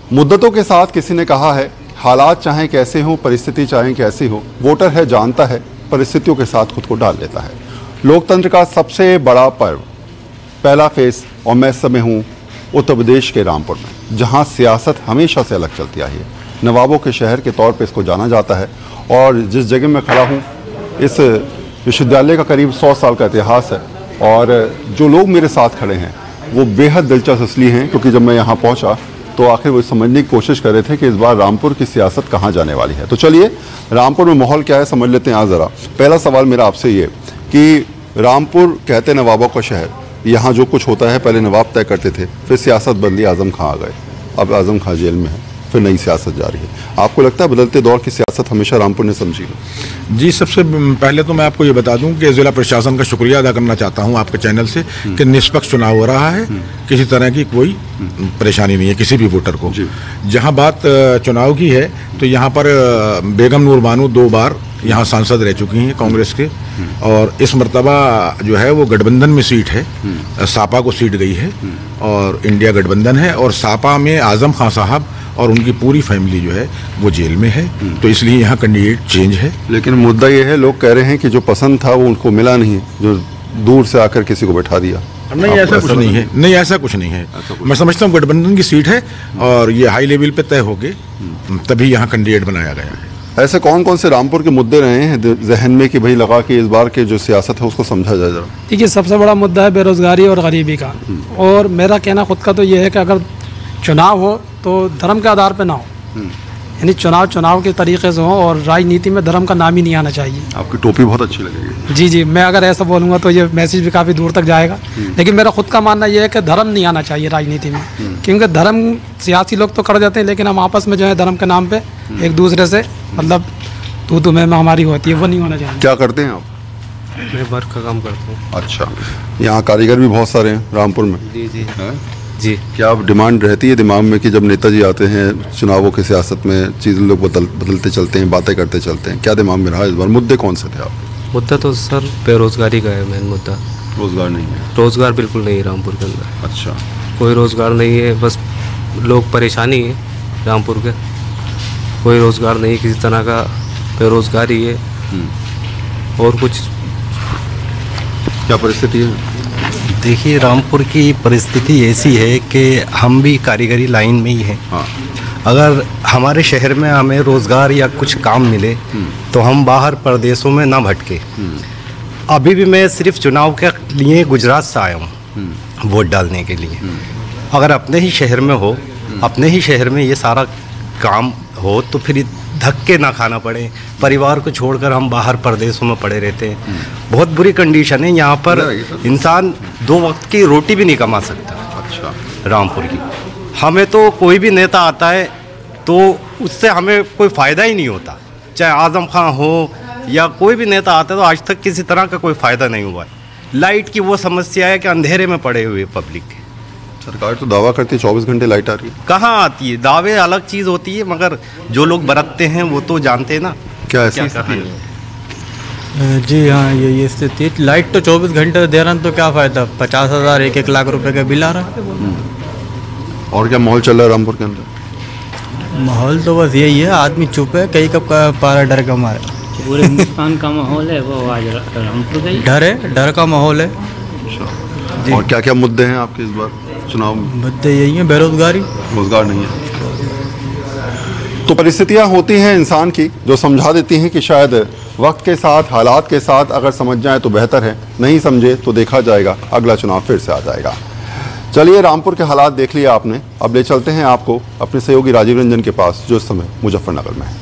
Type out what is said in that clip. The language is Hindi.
मुद्दतों के साथ किसी ने कहा है, हालात चाहे कैसे हों, परिस्थिति चाहे कैसी हो, वोटर है जानता है, परिस्थितियों के साथ खुद को डाल लेता है। लोकतंत्र का सबसे बड़ा पर्व, पहला फेस, और मैं इस समय हूँ उत्तर प्रदेश के रामपुर में, जहाँ सियासत हमेशा से अलग चलती आई है। नवाबों के शहर के तौर पर इसको जाना जाता है। और जिस जगह मैं खड़ा हूँ, इस विश्वविद्यालय का करीब 100 साल का इतिहास है। और जो लोग मेरे साथ खड़े हैं वो बेहद दिलचस्प इसलिए हैं क्योंकि जब मैं यहाँ पहुँचा तो आखिर वो समझने की कोशिश कर रहे थे कि इस बार रामपुर की सियासत कहाँ जाने वाली है। तो चलिए रामपुर में माहौल क्या है समझ लेते हैं। आज ज़रा पहला सवाल मेरा आपसे ये कि रामपुर कहते नवाबों का शहर, यहाँ जो कुछ होता है पहले नवाब तय करते थे, फिर सियासत बदली, आज़म खां आ गए, अब आज़म खां जेल में है, फिर नई सियासत जारी है। आपको लगता है बदलते दौर की सियासत हमेशा रामपुर ने समझी है? जी, सबसे पहले तो मैं आपको ये बता दूं कि जिला प्रशासन का शुक्रिया अदा करना चाहता हूं आपके चैनल से कि निष्पक्ष चुनाव हो रहा है, किसी तरह की कोई परेशानी नहीं है किसी भी वोटर को। जहां बात चुनाव की है तो यहाँ पर बेगम नूर बानो 2 बार यहाँ सांसद रह चुकी हैं कांग्रेस के, और इस मरतबा जो है वो गठबंधन में सीट है, सापा को सीट गई है और इंडिया गठबंधन है, और सापा में आज़म खां साहब और उनकी पूरी फैमिली जो है वो जेल में है, तो इसलिए यहाँ कैंडिडेट चेंज है। लेकिन मुद्दा ये है, लोग कह रहे हैं कि जो पसंद था वो उनको मिला नहीं, जो दूर से आकर किसी को बैठा दिया। नहीं, ऐसा कुछ नहीं है, नहीं ऐसा कुछ नहीं है। मैं समझता हूँ गठबंधन की सीट है और ये हाई लेवल पे तय हो गए, तभी यहाँ कैंडिडेट बनाया गया है। ऐसे कौन कौन से रामपुर के मुद्दे रहे हैं जहन में कि भाई लगा कि इस बार के जो सियासत है उसको समझा जाए जरा? देखिए, सबसे बड़ा मुद्दा है बेरोजगारी और गरीबी का, और मेरा कहना खुद का तो ये है कि अगर चुनाव हो तो धर्म के आधार पर ना हो, यानी चुनाव के तरीके से हो, और राजनीति में धर्म का नाम ही नहीं आना चाहिए। आपकी टोपी बहुत अच्छी लगेगी। जी, मैं अगर ऐसा बोलूँगा तो ये मैसेज भी काफ़ी दूर तक जाएगा, लेकिन मेरा खुद का मानना ये है कि धर्म नहीं आना चाहिए राजनीति में, क्योंकि धर्म सियासी लोग तो कर देते हैं, लेकिन हम आपस में जो है धर्म के नाम पे एक दूसरे से मतलब तू में हमारी होती है, वो नहीं होना चाहिए। क्या करते हैं आप? मैं वर्क का काम करता हूँ। अच्छा, यहाँ कारीगर भी बहुत सारे हैं रामपुर में? जी। क्या डिमांड रहती है दिमाग में कि जब नेताजी आते हैं चुनावों की सियासत में चीज़ें लोग बदलते चलते हैं, बातें करते चलते हैं, क्या दिमाग में रहा इस बार? मुद्दे कौन से थे आप? मुद्दा तो सर बेरोजगारी का है, मेन मुद्दा। रोजगार नहीं है? रोजगार बिल्कुल नहीं है रामपुर के अंदर। अच्छा, कोई रोजगार नहीं है, बस लोग परेशानी है रामपुर के, कोई रोजगार नहीं किसी तरह का, बेरोजगारी है। और कुछ क्या परिस्थिति है? देखिए, रामपुर की परिस्थिति ऐसी है कि हम भी कारीगरी लाइन में ही हैं। हाँ। अगर हमारे शहर में हमें रोज़गार या कुछ काम मिले तो हम बाहर प्रदेशों में ना भटके। अभी भी मैं सिर्फ चुनाव के लिए गुजरात से आया हूँ वोट डालने के लिए। अगर अपने ही शहर में हो, अपने ही शहर में ये सारा काम हो तो फिर धक्के ना खाना पड़े, परिवार को छोड़कर हम बाहर प्रदेशों में पड़े रहते हैं। बहुत बुरी कंडीशन है यहाँ पर, इंसान 2 वक्त की रोटी भी नहीं कमा सकता। अच्छा, रामपुर की हमें तो कोई भी नेता आता है तो उससे हमें कोई फ़ायदा ही नहीं होता, चाहे आज़म खां हो या कोई भी नेता आता है, तो आज तक किसी तरह का कोई फ़ायदा नहीं हुआ है। लाइट की वो समस्या है कि अंधेरे में पड़े हुए पब्लिक के। सरकार तो दावा करती है 24 घंटे लाइट आ रही है। कहाँ आती है? दावे अलग चीज़ होती है, मगर जो लोग बरतते हैं वो तो जानते हैं ना। क्या ऐसी स्थिति है? जी हाँ, ये स्थिति है। लाइट तो 24 घंटे दे रहा तो क्या फ़ायदा, 50,000 1-1 लाख रुपए का बिल आ रहा है। और क्या माहौल चल रहा है रामपुर के अंदर? माहौल तो बस यही है, आदमी चुप है, कहीं कब का पारा डर का मारे। पूरे हिंदुस्तान का माहौल है वो आज रामपुर का ही डर है, डर का माहौल है। और क्या क्या मुद्दे हैं आपके इस बार चुनाव में? मुद्दे यही हैं, बेरोजगारी, रोजगार नहीं है। तो परिस्थितियां होती हैं इंसान की जो समझा देती हैं कि शायद वक्त के साथ, हालात के साथ अगर समझ जाए तो बेहतर है, नहीं समझे तो देखा जाएगा, अगला चुनाव फिर से आ जाएगा। चलिए, रामपुर के हालात देख लिए आपने, अब ले चलते हैं आपको अपने सहयोगी राजीव रंजन के पास जो इस समय मुजफ्फरनगर में है।